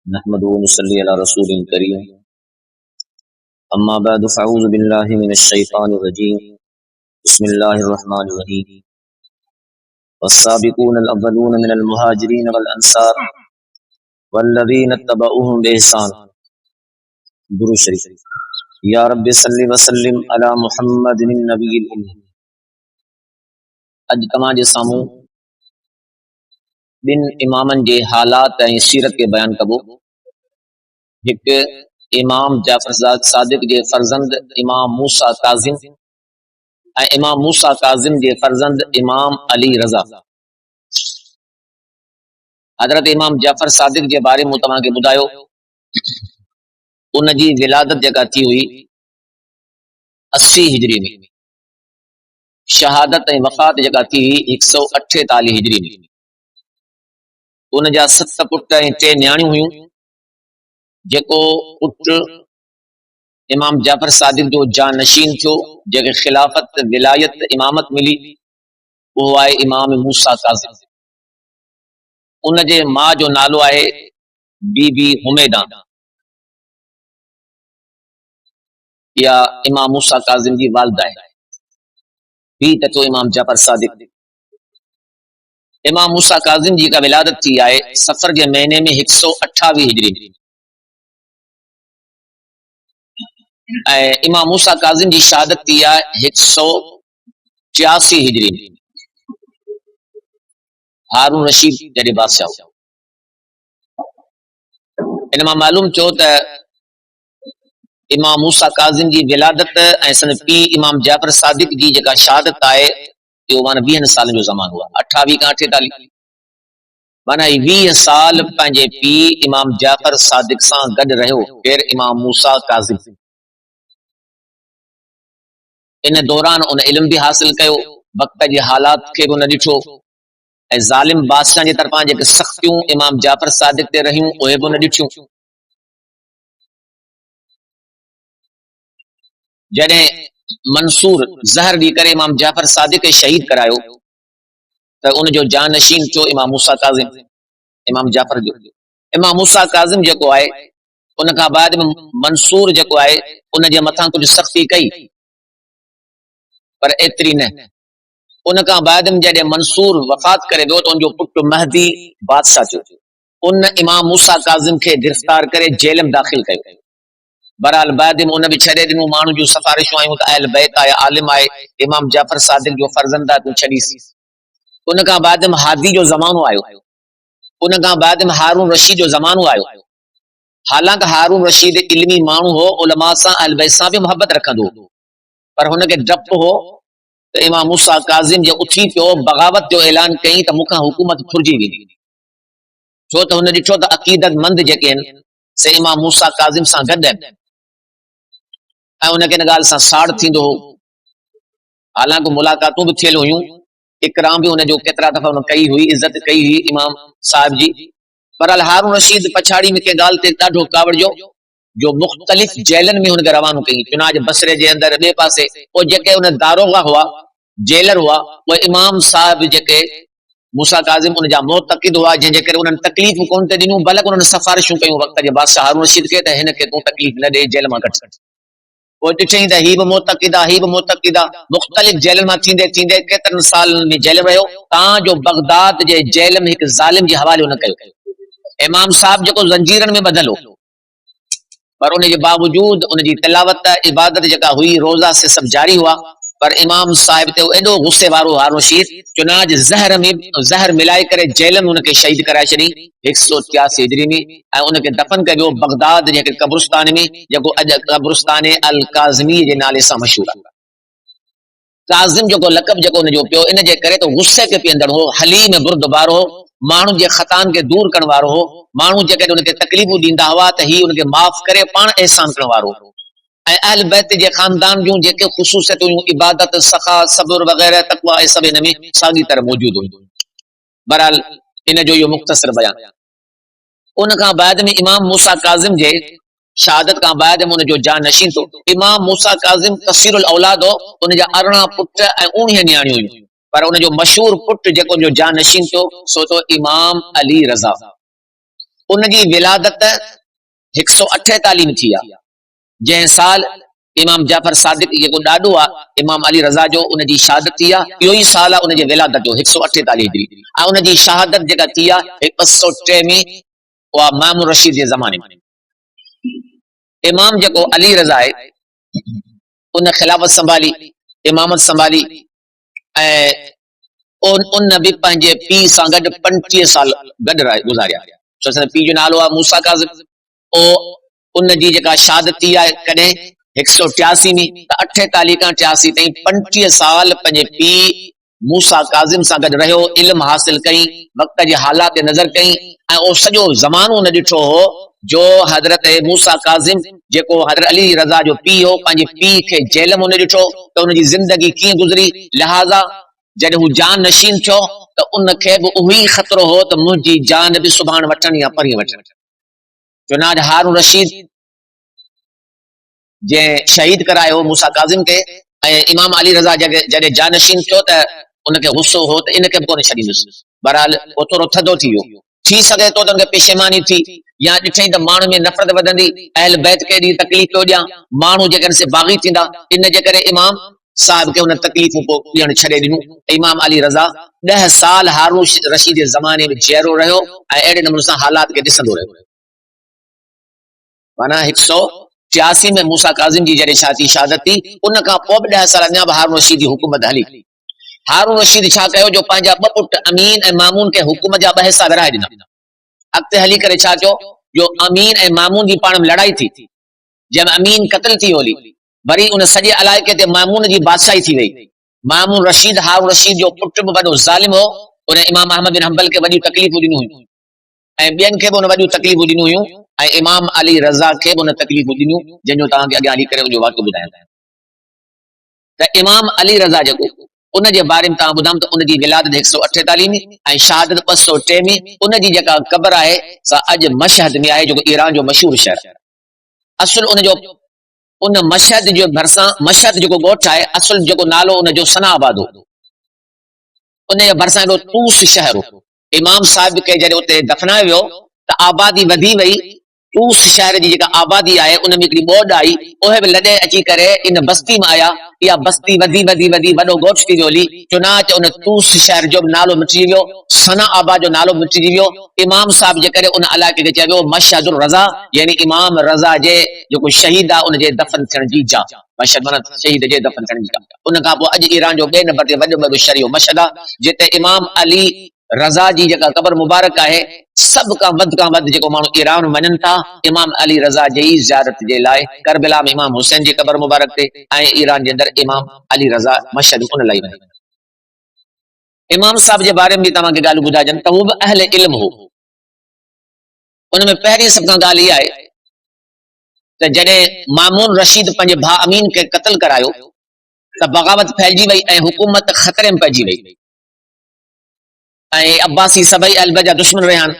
नहमदुहु व नुसल्ली अला रसूलिल करीम। अम्मा बअद फ़अऊज़ु बिल्लाहि मिनश शैतानिर रजीम। बिस्मिल्लाहिर रहमानिर रहीम। वस्साबिकूनल अव्वलून मिनल मुहाजिरीन वल अंसार वल्लज़ीना तबअूहुम बिइहसान। दुरूद शरीफ। या रब्बि सल्लि व सल्लिम अला मुहम्मदिन नबिय्यिल उम्मी। अज तमां जे साम्हूं बिन इमामन जे हालात ऐं सीरत के बयान कबो। एक इमाम जाफर सादिक जे फर्जंद इमाम मूसा काजिम ऐं इमाम मूसा काजिम जे फर्जंद इमाम अली रज़ा। हजरत इमाम जाफर सादिक जे बारे में तव्हांखे ॿुधायो, उन जी विलादत जेका थी हुई 80 हिजरी में, शहादत ऐं वफ़ात जेका थी हुई 148 हिजरी में। उन जा 7 पुट ऐं 3 न्याणियूं हुयूं। जेको पुट इमाम जाफर सादिक जो जानशीन थियो, जंहिंखे खिलाफत विलायत इमामत मिली, उहो आहे इमाम मूसा काज़िम। उन जे मां जो नालो आहे बीबी हुमैदा। या इमाम मूसा काज़िम जी वालिदा आहे। ही त थियो इमाम जाफर सादिक। इमाम मूसा काज़िम जी का विलादत थी आहे सफ़र जे महीने में 128 हिजरी में। ऐं इमाम मूसा काज़िम जी शहादत थी आहे 184 हिजरी में। हारून रशीद जॾहिं बादशाह हो। इन मां मालूम थियो त इमाम मूसा काज़िम जी विलादत ऐं संदि पीउ इमाम जाफर सादिक जी जेका शहादत आहे, इहो माना 20 सालनि जो ज़मानो आहे। 28 खां 48 माना 20 साल पंहिंजे पीउ इमाम जाफर सादिक सां गॾु रहियो, केरु इमाम मूसा काज़िम। इन दौरान उन इल्म बि हासिल कयो, वक़्त जे हालात खे बि उन ॾिठो, ऐं ज़ालिम बादशाह जे तरफ़ां जेके सख़्तियूं इमाम जाफर सादिक ते रहियूं, उहे बि उन ॾिठियूं। जॾहिं मंसूर ज़हर ॾी करे इमाम जाफर सादिक खे शहीद करायो, त उन जो जानशीन थियो इमाम मूसा काज़िम, इमाम जाफर जो। इमाम मूसा काज़िम जेको आहे, उन खां बाद में मंसूर जेको आहे, उन जे मथां कुझु सख़्ती कई, पर एतिरी न। उन खां बाद में जॾहिं मंसूर वफ़ात करे वियो, त उन जो पुटु महदी बादशाह थियो। उन इमाम मूसा काज़िम खे गिरफ़्तार करे जेल में दाख़िल कयो। बहरहाल बाद में उन बि छॾे ॾिनो, माण्हू जूं सिफ़ारिशूं आयूं त अहल बैत आहे, आलिम आहे, इमाम जाफर सादिक जो फर्ज़ंद आहे, तूं छॾीस। उन खां बाद में हादी जो ज़मानो आयो। उन खां बाद में हारून रशीद जो ज़मानो आयो। हालांकि हारून रशीद इल्मी माण्हू हो, उलमा सां अहल बैत सां बि मोहब्बत रखंदो, पर हुनखे डपु हो त इमाम मूसा काज़िम जे उथी पियो बग़ावत जो ऐलान कई त मूंखां हुकूमत फुरिजी वेंदी। छो त हुन ॾिठो त अक़ीदतमंद जेके आहिनि से इमाम मूसा काज़िम सां गॾु आहिनि, ऐं उनखे इन ॻाल्हि सां साड़ थींदो हो। हालांकि मुलाक़ातूं बि थियल हुयूं, इकराम बि उनजो केतिरा दफ़ा उन कई हुई, इज़त कई हुई इमाम साहिब जी। बहरहाल हारून रशीद पछाड़ी में कंहिं ॻाल्हि ते ॾाढो कावड़ियो, जो मुख़्तलिफ़ जेलनि में हुनखे रवानो कई। चुनाच बसरे जे अंदरि ॿिए पासे पोइ जेके उन दारोगा हुआ, जेलर हुआ, उहे इमाम साहिब जेके मूसा काज़िम उन जा मोतक़िद हुआ, जंहिंजे करे उन्हनि तकलीफ़ कोन ते ॾिनियूं, बल्कि उन्हनि सिफ़ारिशूं कयूं वक़्त जे बादशाह हारून रशीद खे त हिन खे तूं तकलीफ़ न ॾे, जेल मां कढ। पोइ ॾिठईं त ही बि मोतक़िद आहे, ही बि मोतक़िद आहे। मुख़्तलिफ़ जेलनि मां थींदे थींदे केतिरनि सालनि में जेल रहियो, तां जो बगदाद जे जेल में हिकु ज़ालिम जे हवाले हुन कयो। इमाम साहब जेको ज़ंजीरनि में ॿधल हो, पर उन जे बावजूद उन जी तिलावत इबादत जेका हुई, रोज़ा से सभु जारी हुआ, पर इमाम साहिब ते एॾो गुस्से वारो हारून रशीद, चुनाच ज़हर मिलाए करे जेल में उनखे शहीद कराए छॾी 183 हिजरी में, ऐं उनखे दफ़न कयो बगदाद जे हिकु क़ब्रिस्तान में, जेको अॼु क़ब्रिस्तान अल काज़मी जे नाले सां मशहूर आहे। काज़िम जेको लक़ब जेको उनजो पियो, इन जे करे त गुस्से खे पीअंदड़ हो, हलीम बुर्दबार हो, माण्हुनि जे ख़ताउनि खे दूर करण वारो हो। माण्हू जेकॾहिं उनखे तकलीफ़ूं ॾींदा हुआ त ही उनखे माफ़ करे पाण एहसान करण वारो हो। ऐं अहल बैत जे ख़ानदान जूं जेके ख़ुसूसियतूं, इबादत, सखा, सब्र वग़ैरह, तक़वा, ऐं सभु इन में साॻी तरह मौजूद हुयूं। बहरहाल इन जो इहो मुख़्तसर बयान। उन खां बाद में इमाम मूसा काज़िम जे शहादत खां बाद में उनजो जानशीन थियो इमाम मूसा काज़िम कसीरुल औलाद हो। उन जा 18 पुट ऐं 19 न्याणियूं हुयूं, पर उनजो मशहूर पुट जेको उनजो जानशीन थियो, सो तो इमाम अली रज़ा। उनजी विलादत 148 में थी आहे, जंहिं साल इमाम जाफर सादिक जेको ॾाॾो आहे इमाम अली रज़ा जो, उनजी शहादत थी आहे। इहो ई साल आहे उनजे विलादत जो 148 हिजरी, ऐं उनजी शहादत जेका थी आहे 203 में, उहा मामून रशीद जे ज़माने में। इमाम जेको अली रज़ा आहे उन खिलाफ़त संभाली, इमामत संभाली, ऐं उन बि पंहिंजे पीउ सां गॾु 25 साल गॾु गुज़ारिया। छो त पीउ जो नालो आहे मूसा काज़िम। उनजी जेका शहादत थी आहे कॾहिं 183 में, त 48 खां 83 ताईं 25 साल पंहिंजे पीउ मूसा काज़िम सां गॾु रहियो, इल्म हासिल कई, वक़्त जे हालात ते नज़र कई, ऐं उहो सॼो ज़मानो उन ॾिठो हो जो हज़रत मूसा काज़िम जेको हज़रत अली रज़ा जो पीउ हो, पंहिंजे पीउ खे जेल में उन ॾिठो त उनजी ज़िंदगी कीअं गुज़री। लिहाज़ा जॾहिं हू जान नशीन थियो त उनखे बि उहो ई ख़तरो हो त मुंहिंजी जान बि सुभाणे वठणी या परीं वठणी। चुनांच हारून रशीद जंहिं शहीद करायो मूसा काज़िम खे, ऐं इमाम अली रज़ा जॾहिं जानशीन थियो त उनखे गुस्सो हो त इनखे बि कोन छॾींदुसि। बहरहाल वो थोरो थधो थी वियो। थी सघे थो त उनखे पेशेमानी थी, या ॾिठई त माण्हू में नफ़रत वधंदी, अहल बैत खे एॾी तकलीफ़ पियो ॾियां, माण्हू जेकॾहिं से बाग़ी थींदा, इन जे करे इमाम साहिब खे उन तकलीफ़ूं पोइ ॾियणु छॾे ॾिनूं। इमाम अली रज़ा 10 साल हारून रशीद जे ज़माने में जीअरो रहियो ऐं अहिड़े नमूने सां हालात खे ॾिसंदो रहियो। माना 183 में मूसा काज़िम जी जॾहिं छा थी शहादत थी, उन खां पोइ बि 10 साल अञा बि हारून रशीद जी हुकूमत हली। हारून रशीद छा कयो जो पंहिंजा 2 पुट अमीन ऐं मामून खे हुकूमत जा 2 हिस्सा विराए ॾिना। अॻिते हली करे छा कयो जो अमीन ऐं मामून जी पाण में लड़ाई थी, जंहिंमें अमीन क़त्ल थी वियो, वरी उन सॼे इलाइक़े ते मामून जी बादशाही थी वई। मामून रशीद हारून रशीद जो पुट बि वॾो ज़ालिम हो, उन इमाम अहमद बिन हंबल खे वॾियूं तकलीफ़ूं ॾिनियूं हुयूं, ऐं ॿियनि खे बि उन वॾियूं तकलीफ़ूं ॾिनियूं हुयूं, ऐं इमाम अली रज़ा खे बि उन तकलीफ़ूं ॾिनियूं, जंहिंजो तव्हांखे अॻियां हली करे उनजो वाक़ियो ॿुधायां। त इमाम अली रज़ा जेको उन जे बारे में तव्हां ॿुधां त उनजी विलादत 148 में ऐं शहादत 203 में। उनजी जेका क़बर आहे सा अॼु मशहद में आहे, जेको ईरान जो मशहूर शहर। असुल उनजो उन मशहद जो भरिसां, मशहद जेको ॻोठ आहे, असुल जेको नालो उनजो सनाआबाद हो। उन जे भरिसां एॾो तूस शहर हो। इमाम साहिब खे जॾहिं उते दफनायो वियो त आबादी वधी वई। तूस शहर जी जेका आबादी आहे उन में हिकिड़ी ॿोॾ आई, उहे बि लॾे अची करे इन बस्ती में आया। इहा बस्ती वधी वधी वधी वॾो ॻोठ थी वियो हली। चुनाच उन तूस शहर जो नालो मिटिजी वियो, सनाआबाद जो नालो मिटिजी वियो। इमाम साहिब जे करे उन इलाइक़े खे चयो वियो मशहदुर रज़ा, यानी इमाम रज़ा जे जेको शहीद आहे उनजे दफ़न थियण जी जाइ। मशहद माना शहीद जे दफ़न थियण जी जाइ। उन खां पोइ अॼु ईरान जो 2 नंबर ते वॾो शहर मशहद आहे, जिते इमाम अली रज़ा जी जेका क़बर मुबारक आहे, सभ खां वधि जेको माण्हू ईरान वञनि था इमाम अली रज़ा जी ज़ियारत जे लाइ। करबला में इमाम हुसैन जी क़बर मुबारक ते, ऐं ईरान जे अंदरि इमाम अली रज़ा मशहद उन लाइ वञनि। इमाम साहिब जे बारे में बि तव्हांखे ॻाल्हियूं ॿुधाइजनि त हू बि अहल इल्म हो। उन में पहिरीं सभ खां ॻाल्हि इहा आहे त जॾहिं मामून रशीद पंहिंजे भाउ अमीन खे क़त्ल करायो त बग़ावत फैलिजी वई ऐं हुकूमत ख़तरे में पइजी वई, ऐं अब्बासी सभई अहल बैत जा दुश्मन रहिया आहिनि।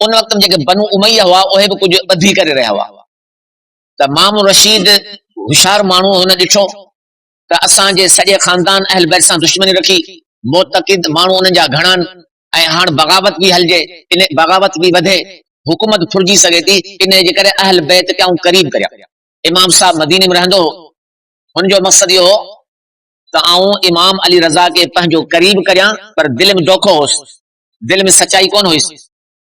उन वक़्त में जेके बनु उमैया हुआ उहे बि कुझु ॿधी करे रहिया हुआ। त मामून रशीद होशियार माण्हू, हुन ॾिठो त असांजे सॼे ख़ानदान अहल बैत सां दुश्मनी रखी, मोतक़िद माण्हू उन्हनि जा घणा आहिनि, ऐं हाणे बग़ावत बि हलिजे, इन बग़ावत बि वधे, हुकूमत फुरिजी सघे थी, इन जे करे अहल बैत खे क़रीब करिया। इमाम साहिब मदीने में रहंदो हो। हुनजो मक़सद इहो हो त आऊं इमाम अली रज़ा खे पंहिंजो क़रीब करियां, पर दिलि में धोखो होसि, दिलि में सचाई कोन हुईसि।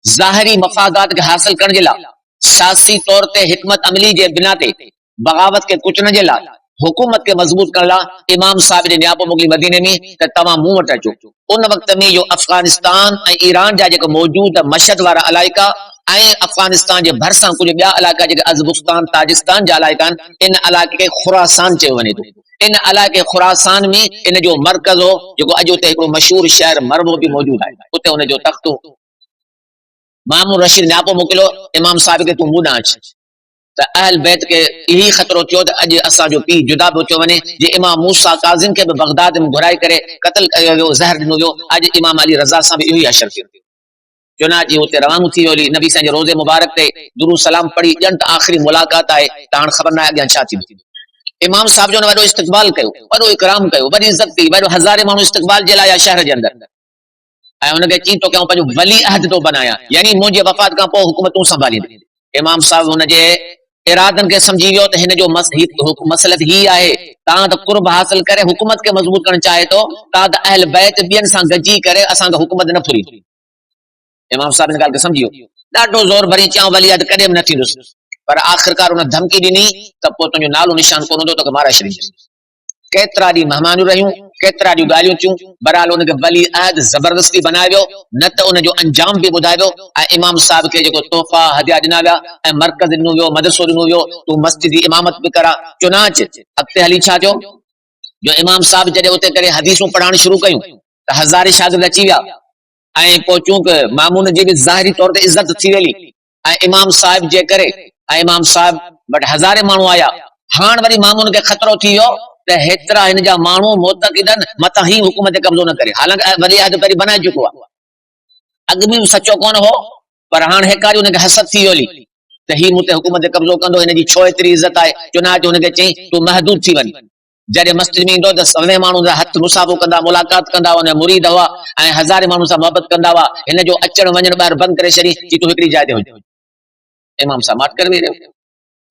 ज़ाहिरी मफ़ादात खे हासिल करण जे लाइ, सियासी तौर ते हिकमत अमली जे बिना ते बग़ावत खे कुचण जे लाइ, हुकूमत खे मज़बूत करण लाइ इमाम साहिब जे नियापो मोकिली मदीने में त तव्हां मूं वटि अचो। उन वक़्त में इहो अफ़गानिस्तान ऐं ईरान जा जेके मौजूद मशहद वारा इलाइक़ा ऐं अफ़गानिस्तान जे भरिसां कुझु ॿिया इलाइक़ा जेके अज़बुस्तान ताजिस्तान जा इलाइक़ा आहिनि, इन इलाइक़े खे खुरासान चयो वञे थो। इन इलाइक़े खुरासान में इन जो मर्कज़ हो, जेको अॼु उते हिकिड़ो मशहूर शहर मरवो बि मौजूद आहे, उते उनजो तख़्तो। मामून रशीद नियापो मोकिलियो इमाम साहिब खे तूं मूं ॾांहुं अच। त अहल बैत खे यही ख़तरो थियो त अॼु असांजो पीउ जुदा बि थियो वञे। जे इमाम मूसा काज़िम खे बि बगदाद में घुराए करे क़त्ल कयो वियो, ज़हर ॾिनो वियो, अॼु इमाम अली रज़ा सां बि इहो ई अशर थियो। चुनांचे हुते रवानो थी वियो, नबी साईं जे रोज़े मुबारक ते दुरूद सलाम पढ़ी ॼण त आख़िरी मुलाक़ात आहे, त हाणे ख़बर न आहे अॻियां छा थींदो। इमाम साहिब जो वॾो इस्तक़बाल कयो, वॾो इकराम कयो, वॾी इज़त कई, वॾो हज़ारे माण्हू इस्तक़बाल जे लाइ शहर जे अंदरि, ऐं हुनखे चई तो कयूं पंहिंजो वली अहद तो बनाया, यानी मुंहिंजे वफ़ात खां पोइ हुकूमत तूं संभालींदे। इमाम साहब हुनजे इरादनि खे सम्झी वियो त हिन जो मसलत ही आहे, तव्हां त कुर्ब हासिल करे हुकूमत खे मज़बूत करणु चाहे थो, तव्हां त अहल बैत ॿियनि सां गॾिजी करे असांखे हुकूमत न फुरी। इमाम साहब हिन ॻाल्हि खे सम्झी वियो, ॾाढो ज़ोर भरी चयां वली अहद कॾहिं बि न थींदुसि, पर आख़िरकार हुन धमकी ॾिनी त पोइ तुंहिंजो नालो निशान कोन हूंदो, तोखे मारे छॾींदुसि। केतिरा ॾींहं महिमानियूं रहियूं, केतिरा ॾींहं ॻाल्हियूं थियूं, बहरहाल हुनखे वली अहद ज़बरदस्ती बनाए वियो, न त उनजो अंजाम बि ॿुधाए वियो। ऐं इमाम साहब खे जेको तोहफ़ा हदिया ॾिना विया ऐं मरकज़ ॾिनो वियो, मदरसो ॾिनो वियो, तूं मस्जिद जी इमामत बि करा। चुनाच अॻिते हली छा थियो, जो इमाम साहब जॾहिं उते करे हदीसूं पढ़ाइण शुरू कयूं त हज़ारे शागिर्द अची विया, ऐं पोइ चूंकि मामून जी बि ज़ाहिरी तौर ते इज़त थी वेली, ऐं इमाम साहब जे करे इमाम साहब वटि हज़ारे माण्हू आया। हाणे वरी मामून खे ख़तरो थी वियो त हेतिरा हिन जा माण्हू मोतक़िदन मथां ही हुकूमत ते कब्ज़ो न करे, हालांकि वली अहद पहिरीं बनाए चुको आहे, अॻु में सचो कोन हो, पर हाणे हिकारी हुनखे हसद थी वियो त ही मूं ते हुकूमत ते कब्ज़ो कंदो, हिन जी छो एतिरी इज़त आहे। चुनाच हुनखे चई तूं महदूद थी वञ। जॾहिं मस्जिद में ईंदो त सभई माण्हू हथ मुसाफ़ो कंदा, मुलाक़ात कंदा, हुन मुरीद हुआ ऐं हज़ारे माण्हू सां मोहबत कंदा हुआ। हिन जो अचण वञण ॿाहिरि बंदि करे छॾी, चई तूं हिकिड़ी जाइ ते हुज। इमाम साहब माठ करे वेही रहियो,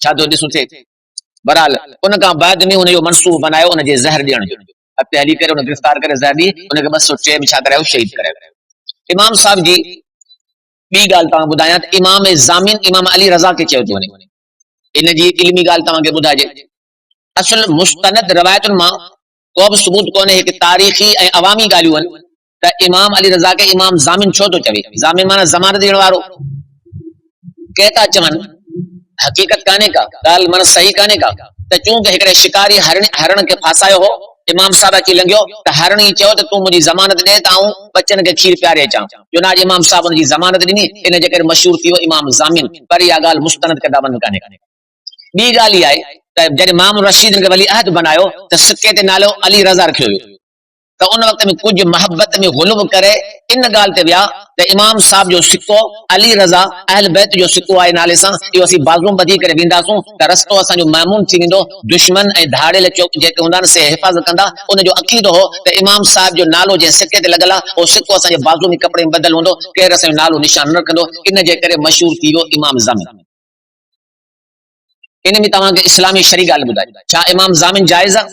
छा थो ॾिसूं थिए। बहरहाल उन खां बाद में हुनजो मनसूबो बनायो हुनजे ज़हर ॾियण जो, अॻिते हली करे हुन गिरफ़्तार करे ज़हर ॾी, हुनखे 203 में छा करायो, शहीद करायो। इमाम साहब जी ॿी ॻाल्हि तव्हां ॿुधायां त इमाम ज़ामिन इमाम अली रज़ा खे चयो थो वञे। इन जी इल्मी ॻाल्हि तव्हांखे ॿुधाइजे, असल मुस्तनद रवायतुनि मां को बि सबूत कोन्हे, हिकु तारीख़ी ऐं अवामी ॻाल्हियूं आहिनि त इमाम अली रज़ा खे इमाम ज़ामिन छो थो चवे। ज़ामिन माना ज़मानत ॾियण वारो। के था चवनि हक़ीक़त कान्हे का ॻाल्हि, माना सही कान्हे का, त चूंकि हिकिड़े शिकारी हरण खे फासायो हो, इमाम साहब अची लंघियो त हरणी चयो त तूं मुंहिंजी ज़मानत ॾे त आऊं बचनि खे खीर पियारे अचां। चुनाच इमाम साहब हुनजी ज़मानत ॾिनी, इन जे करे मशहूर थी वियो इमाम ज़ामिन, पर इहा ॻाल्हि मुस्तनद किताबनि में कान्हे। ॿी ॻाल्हि इहा आहे त जॾहिं मामून रशीद खे वली अहद बनायो त सिक्के ते नालो अली रज़ा रखियो वियो, त उन वक़्त में कुझु मोहब्बत में गुलुब करे इन ॻाल्हि ते विया त इमाम साहब जो सिक्को अली रज़ा अहल बैत जो सिक्को आहे नाले सां, इहो असीं बाज़ू ॿधी करे वेंदासूं त रस्तो असांजो महमून थी वेंदो, दुश्मन ऐं धाड़ियल जेके हूंदा आहिनि से हिफ़ाज़त कंदा। उनजो अक़ीदो हो त इमाम साहब जो नालो जंहिं सिक्के ते लॻल आहे उहो सिक्को असांजे बाज़ू में कपिड़े में बदल हूंदो, केरु असांजो नालो निशान न रखंदो, इन जे करे मशहूर थी वियो इमाम ज़ामिन। इन में तव्हांखे इस्लामी शरी ॻाल्हि ॿुधाई, छा इमाम ज़ामिन जाइज़ आहे?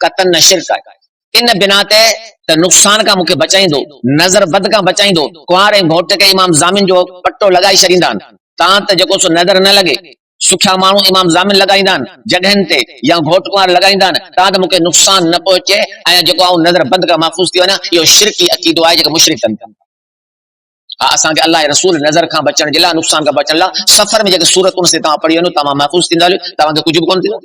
कतन न शिरक आहे। इन बिना ते त नुक़सान खां मूंखे बचाईंदो, नज़र बद खां बचाईंदो, कुंवार ऐं घोट खे इमाम ज़ामिन जो पट्टो लॻाई छॾींदा आहिनि। तव्हां त जेको सो नज़र न लॻे, सुखिया माण्हू इमाम ज़ामिन लॻाईंदा आहिनि जॻहियुनि ते, या घोट कुंवार लॻाईंदा आहिनि, तव्हां त मूंखे नुक़सान न पहुचे ऐं जेको आऊं नज़र बद खां महफ़ूज़ थी वञा, इहो शिरकी अक़ीदो आहे जेको मुशरिक कनि। हा, असांखे अल्लाह जे रसूल नज़र खां बचण जे लाइ, नुक़सान खां बचण लाइ सफ़र में जेके सूरतुनि से तव्हां पढ़ी वञो, तव्हां महफ़ूज़ थींदा, तव्हांखे कुझु बि कोन थींदो।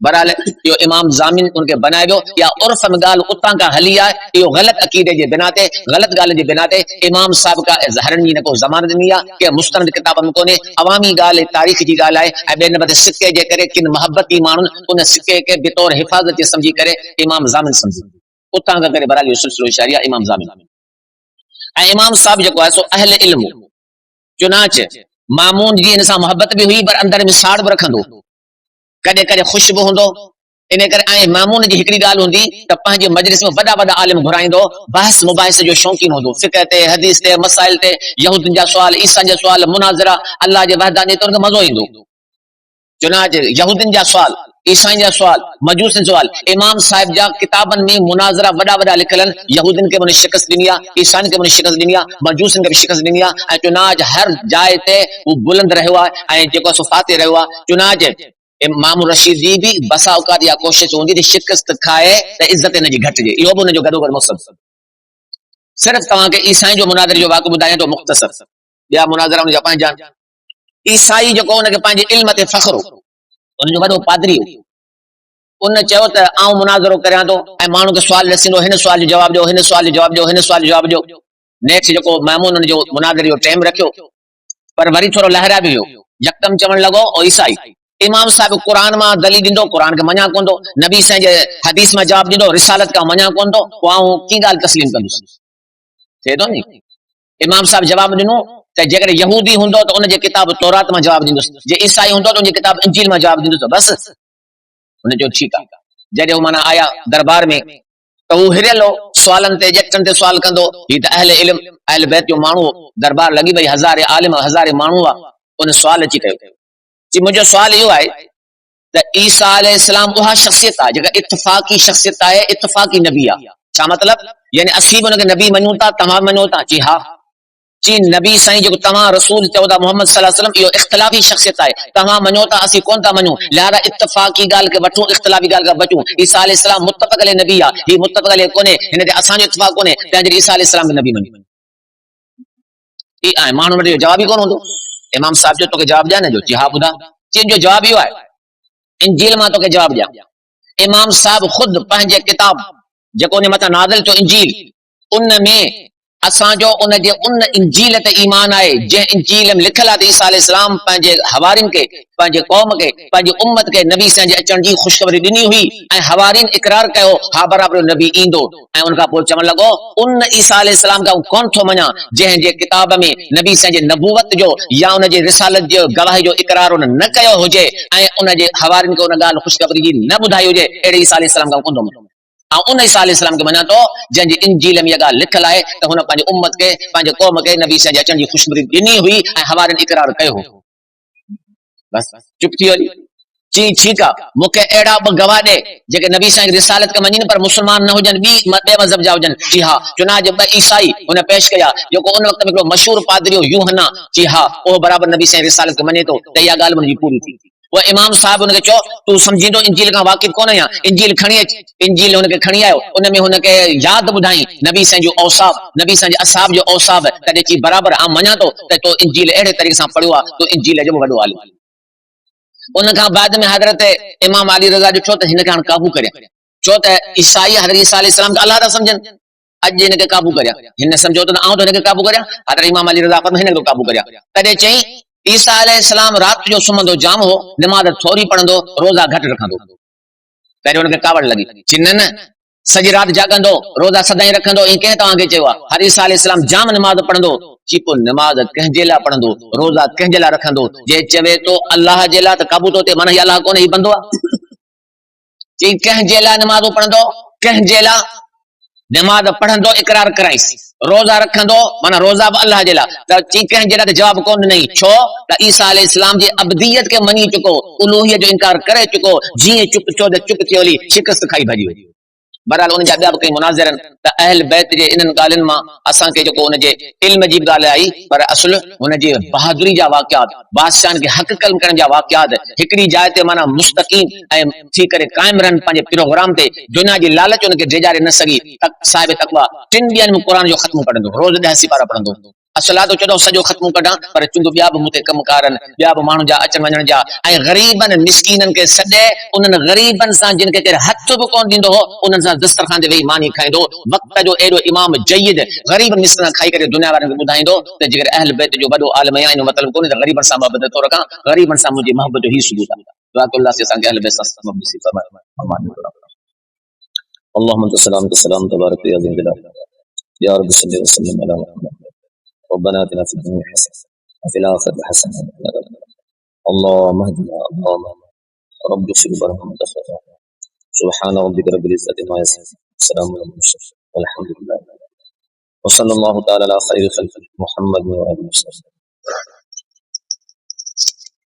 बहरहाल इहो इमाम ज़ामिन उनखे बनाए वियो, या उर्फ़ में ॻाल्हि उतां खां हली आहे, इहो ग़लत अक़ीदे जे बिना ते, ग़लत ॻाल्हि जे बिना ते इमाम साहब का हरण जी न को ज़मानत ॾिनी आहे, के मुस्तनद किताबनि में कोन्हे, अवामी ॻाल्हि तारीख़ जी ॻाल्हि आहे। ऐं ॿिए नंबर ते सिक्के जे करे किन मोहब्बती माण्हुनि उन सिक्के खे बितौर हिफ़ाज़त सम्झी करे इमाम ज़ामिन सम्झी, उतां खां करे बहरहाल इहो सिलसिलो जारी आहे इमाम ज़ामिन। ऐं इमाम साहब जेको आहे सो अहल इल्म, चुनाच मामून जी हिन सां मोहब्बत बि हुई, पर अंदर में साड़ बि रखंदो, कॾहिं कॾहिं ख़ुशि बि हूंदो। इन करे ऐं मामून जी हिकिड़ी ॻाल्हि हूंदी त पंहिंजे मजलिस में वॾा वॾा आलिम घुराईंदो, बहस मुबाहिस जो शौक़ीन हूंदो, फ़िक़ह ते, हदीस ते, मसाइल ते, यहूदियुनि जा सुवाल, ईसाइनि जा सुवाल, मुनाज़रा, अल्लाह जे वहदानियत ते उनखे मज़ो ईंदो। चुनाच यहूदियुनि जा सुवाल, ईसाइनि जा सुवाल, मजूसियुनि जा सुवाल, इमाम साहिब जा किताबनि में मुनाज़रा वॾा वॾा लिखियल आहिनि। यहूदियुनि खे बि शिकस्त ॾिनी आहे, ईसाइनि खे बि शिकस्त ॾिनी आहे, मजूसियुनि खे बि शिकस्त ॾिनी आहे। ऐं चुनाच हर जाइ ते हू बुलंद रहियो आहे ऐं जेको सो फाते रहियो आहे। चुनाच इमाम रशीद जी बि बसा औकात इहा कोशिशि हूंदी त शिकस्त खाए त इज़त हिनजी घटिजे, इहो बि हुनजो गॾो गॾु मक़सदु। सिर्फ़ु तव्हांखे ईसाई जो मुनाज़रे जो वाक़िओ ॿुधायां थो मुख़्तसर, ॿिया मुनाज़रा हुनजा पंहिंजा। ईसाई जेको हुनखे पंहिंजे इल्म ते फ़ख्र हो, हुनजो वॾो पादरी हो, उन चयो त आउं मुनाज़रो करियां थो ऐं माण्हू खे सुवाल ॾसींदो, हिन सुवाल जो जवाबु ॾियो, हिन सुवाल जो जवाबु ॾियो, हिन सुवाल जो जवाबु ॾियो। नेक्स्ट जेको महमून हुनजो मुनाज़रे जो टाइम रखियो, पर वरी थोरो लहरा बि वियो, यकदम चवणु लॻो ओ ईसाई, इमाम साहब क़ुरान मां दलील ॾींदो, क़ुरान खे मञा कोन थो, नबी साईं जे हदीस मां जवाबु ॾींदो, रिसालत खां मञा कोन थो, पोइ आउं कीअं ॻाल्हि तस्लीम कंदुसि? थिए थो नी। इमाम साहब जवाबु ॾिनो त जेकॾहिं यहूदी हूंदो त उनजे किताब तौरात मां जवाबु ॾींदुसि, जे ईसाई हूंदो त उनजी किताब इंजील मां जवाबु ॾींदुसि, बसि। हुन चयो ठीकु आहे। जॾहिं हू माना आया दरबार में त हू हिरियल हो, सवालन ते जटन ते सवाल कंदो ही त अहले इल्म अहल बैत जो माण्हू दरबार लगी भई हज़ारे आलिम हज़ारे माण्हू आ उन सवाल अची कयो जी मुंहिंजो सवाल इहो आहे त ईसा अलैहिस्सलाम उहा शख़्सियत आहे जेका इत्तफ़ाक़ी शख़्सियत आहे इत्तफ़ाक़ी नबी आहे छा मतिलब यानी असीं बि उनखे नबी मञूं था तव्हां मञो था जी हा जी नबी साईं जेको तव्हां रसूल चओ था मोहम्मद सल्लल्लाहु अलैहि वसल्लम इहो इख़्तिलाफ़ी शख़्सियत आहे तव्हां मञो था असीं कोन था मञूं लिहाज़ा इत्तफ़ाक़ी ॻाल्हि खे वठूं इख़्तिलाफ़ी ॻाल्हि खां बचूं ईसा अलैहिस्सलाम मुत्तफ़क़ अलैहि नबी आहे ही मुत्तफ़क़ अलैहि कोन्हे हिन ते असांजो इत्तिफ़ाक़ कोन्हे तंहिंजे ईसा अलैहिस्सलाम खे नबी मञूं ही आहे माण्हू वटि इहो जवाब ई कोन हूंदो इमाम साहिब जो तोखे जवाब ॾियां न जो जी हा ॿुधा जी जो जवाब इहो आहे इंजील मां तोखे जवाब ॾियां इमाम साहिब ख़ुदि पंहिंजे किताब जेको उन मथां नाज़िल थियो इंजील उन में असांजो उनजे उन इंजील ते ईमान आहे जंहिं इंजील में लिखियल आहे त ईसा अलैहिस्सलाम पंहिंजे हवारिन खे पंहिंजे क़ौम खे पंहिंजी उम्मत खे नबी साईं जे अचण जी ख़ुशख़बरी ॾिनी हुई ऐं हवारिन इक़रार कयो हा बराबरि नबी ईंदो ऐं उन खां पोइ चवण लॻो उन ईसा अलैहिस्सलाम खां कोन थो मञा जंहिं जे किताब में नबी साईं जे नबूवत जो या उनजे रिसालत जो गवाही जो इक़रार उन न कयो हुजे ऐं उनजे हवारिन खे उन ॻाल्हि ख़ुशख़बरी जी न ॿुधाई हुजे अहिड़े ईसा अलैहिस्सलाम खां कोन थो मञो ऐं उन ईसा अलैहिस्सलाम खे मञा थो जंहिंजी इंजील में इहा ॻाल्हि लिखियल आहे त हुन पंहिंजे उम्मत खे पंहिंजे क़ौम खे नबी साईं जे अचण जी ख़ुशख़बरी ॾिनी हुई ऐं हवारिन इक़रार कयो हो बस चुप थी वञी जी ठीकु आहे मूंखे अहिड़ा ॿ गवाह ॾे जेके नबी साईं रिसालत खे मञनि पर मुस्लमान न हुजनि ॿे मज़हब जा हुजनि जी हा चुनाज ॿ ईसाई हुन पेश कया जेको उन वक़्त में हिकिड़ो मशहूर पादरी यूहन्ना जी हा उहो बराबरि नबी साईं रिसालत खे मञे थो त इहा ॻाल्हि हुनजी पूरी थी वो इमाम साहब उनके चो तू समझींदो इंजील का वाकिफ कोन आहियां इंजील खणी अच इंजील उनके खणी आयो उन में उनके याद ॿुधाई नबी साईं जो औसाफ नबी साईं जे असहाब जो औसाफ तॾहिं चई बराबरि आउं मञा थो त तो इंजील अहिड़े तरीक़े सां पढ़ियो आहे तो इंजील जो वॾो आलिम उन खां बाद में हज़रत इमाम अली रज़ा ॾिठो त हिन खे हाणे काबू करियां छो त ईसाई हज़रत ईसा अलैहिस्सलाम खे अल्लाह था सम्झनि अॼु हिन खे काबू करियां हिन सम्झो त आउं त हिन खे काबू करियां हज़रत इमाम अली रज़ा फरमाए हिन खे काबू करियां तॾहिं चई ईसा अलैहिस्सलाम राति जो सुम्हंदो जाम हो नमाज़ थोरी पढ़ंदो रोज़ा घटि रखंदो पहिरियों हुनखे कावड़ लॻी चिन न सॼी राति जाॻंदो रोज़ा सदाईं रखंदो ईअं कंहिं तव्हांखे चयो आहे हर ईसा अलैहिस्सलाम जाम नमाज़ पढ़ंदो जी पोइ नमाज़ कंहिंजे लाइ पढ़ंदो रोज़ा कंहिंजे लाइ रखंदो जे चवे थो अलाह जे लाइ त काबू थो थिए माना हीअ अलाह कोन्हे हीउ बंदो आहे जी कंहिंजे लाइ नमाज़ूं पढ़ंदो कंहिंजे लाइ नमाज़ पढ़ंदो इक़रार कराईसि रोज़ा रखंदो माना रोज़ा बि अलाह जे लाइ त ची कंहिंजे लाइ त जवाब कोन ॾिनई छो त ईसा अलैहिस्सलाम जी अब्दियत खे मञी चुको उलूहियत जो इनकार करे चुको जीअं चुप थियो त चुप थी हली शिकस्त खाई भॼी वई बहरहाल उन जा ॿिया बि कई मुनाज़िरनि त अहल बैत जे इन्हनि ॻाल्हियुनि मां असांखे जेको उनजे इल्म जी ॻाल्हि आई पर असुल हुनजे बहादुरी जा वाक़ियात बादशाहनि खे हक़ कलम करण जा वाक़ियात हिकिड़ी जाइ ते माना मुस्तक़ीम ऐं थी करे क़ाइम रहनि पंहिंजे प्रोग्राम ते दुनिया जी लालच उनखे डेजारे न सघी साहिब तकवा 3 ॾींहंनि में क़ुर जो ख़त्म पढ़ंदो रोज़ 10 सिपारा पढ़ंदो असला तो चवंदो सॼो ख़त्म कढां पर चवंदो ॿिया बि मूंखे कमकार आहिनि ॿिया बि माण्हू जा अचण वञण जा ऐं ग़रीबनि मिसकीननि खे सॾे उन्हनि ग़रीबनि सां जिन खे केरु हथ बि कोन ॾींदो हो उन्हनि सां दस्तरखान ते वेही मानी खाईंदो वक़्त जो एॾो इमाम जय्यद ग़रीबनि मिसकिननि खाई करे दुनिया वारनि खे ॿुधाईंदो त जेकर अहल बैत जो वॾो आलिम आहियां इन मतिलबु कोन्हे त ग़रीबनि सां मोहबत थो रखां ग़रीबनि सां मुंहिंजी मोहबत जो ई सबूत आहे दुआ कयो अल्लाह से असांखे अहल बैत सां मोहबत नसीब फरमाए अल्लाहुम्मा सल्लल्लाहु तबारक या ज़िल या रब सल्लल्लाहु अलैहि वसल्लम अला मुहम्मद ربنا آتنا في الدنيا حسنة وفي الآخرة حسنة وقنا عذاب النار اللهم اهدنا اللهم رب اغفر لنا سبحان ربك رب العزة عما يصفون السلام على المرسلين والحمد لله وصلى الله تعالى على خير خلقه محمد وآله وسلم